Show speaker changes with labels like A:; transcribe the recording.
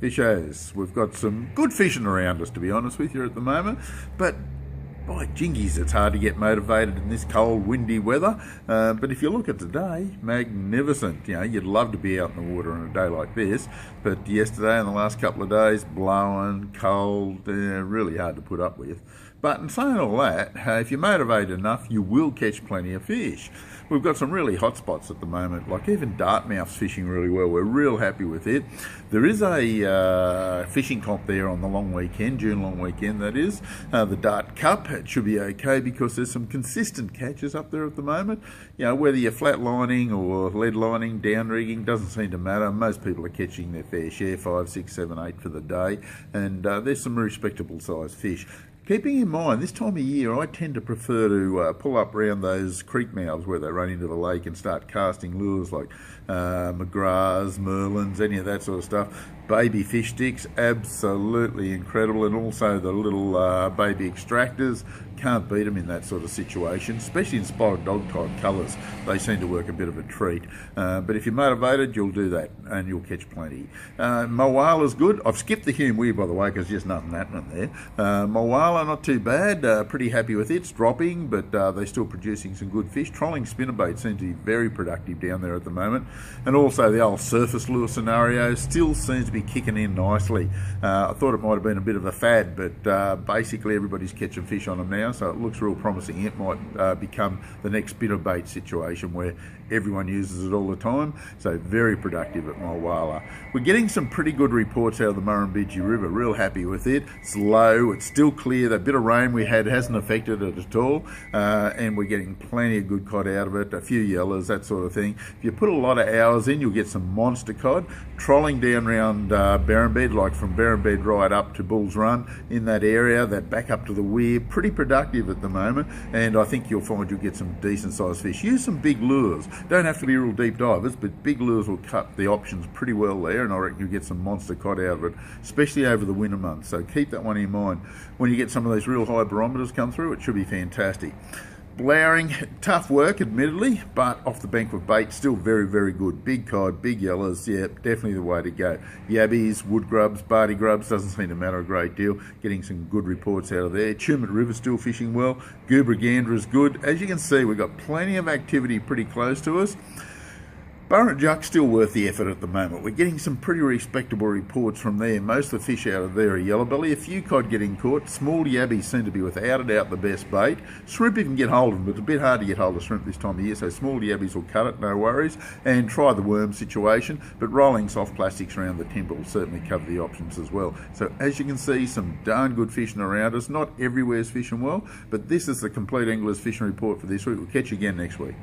A: Fishers, we've got some good fishing around us, to be honest with you, at the moment, but by jingies, it's hard to get motivated in this cold, windy weather. But if you look at today, magnificent. You know, you'd love to be out in the water on a day like this, but yesterday and the last couple of days, blowing, cold, really hard to put up with. But in saying all that, if you're motivated enough, you will catch plenty of fish. We've got some really hot spots at the moment, like even Dartmouth's fishing really well. We're real happy with it. There is a fishing comp there on the long weekend, June long weekend that is, the Dart Cup. It should be okay because there's some consistent catches up there at the moment. You know, whether you're flat lining or lead lining, down rigging, doesn't seem to matter. Most people are catching their fair share, 5, 6, 7, 8 for the day, and there's some respectable sized fish. Keeping in mind, this time of year, I tend to prefer to pull up around those creek mouths where they run into the lake and start casting lures like McGraths, Merlins, any of that sort of stuff. Baby fish sticks, absolutely incredible, and also the little baby extractors. Can't beat them in that sort of situation, especially in spotted dog type colours. They seem to work a bit of a treat. But if you're motivated, you'll do that and you'll catch plenty. Moala's good. I've skipped the Hume Weir, by the way, because there's just nothing happening there. Moala, not too bad. Pretty happy with it. It's dropping, but they're still producing some good fish. Trolling spinnerbait seems to be very productive down there at the moment. And also the old surface lure scenario still seems to be kicking in nicely. I thought it might have been a bit of a fad, but basically everybody's catching fish on them now, so it looks real promising. It might become the next spinnerbait situation where everyone uses it all the time, so very productive at Moala. We're getting some pretty good reports out of the Murrumbidgee River, real happy with it. It's low, it's still clear. That bit of rain we had hasn't affected it at all, and we're getting plenty of good cod out of it, a few yellows, that sort of thing. If you put a lot of hours in, you'll get some monster cod. Trolling down around Barrenbed, like from Barrenbed right up to Bulls Run, in that area, that back up to the Weir, pretty productive at the moment, and I think you'll find you'll get some decent sized fish. Use some big lures. Don't have to be real deep divers, but big lures will cut the options pretty well there, and I reckon you'll get some monster cod out of it, especially over the winter months. So keep that one in mind. When you get some of those real high barometers come through, it should be fantastic. Blowering, tough work admittedly, but off the bank with bait, still very, very good. Big cod, big yellows, yeah, definitely the way to go. Yabbies, wood grubs, barty grubs, doesn't seem to matter a great deal. Getting some good reports out of there. Tumut River still fishing well. Goobragandra is good. As you can see, we've got plenty of activity pretty close to us. Burrinjuck's still worth the effort at the moment. We're getting some pretty respectable reports from there. Most of the fish out of there are yellowbelly. A few cod getting caught. Small yabbies seem to be without a doubt the best bait. Shrimp you can get hold of them, but it's a bit hard to get hold of shrimp this time of year, so small yabbies will cut it, no worries. And try the worm situation, but rolling soft plastics around the timber will certainly cover the options as well. So as you can see, some darn good fishing around us. Not everywhere's fishing well, but this is the Compleat Anglers Fishing Report for this week. We'll catch you again next week.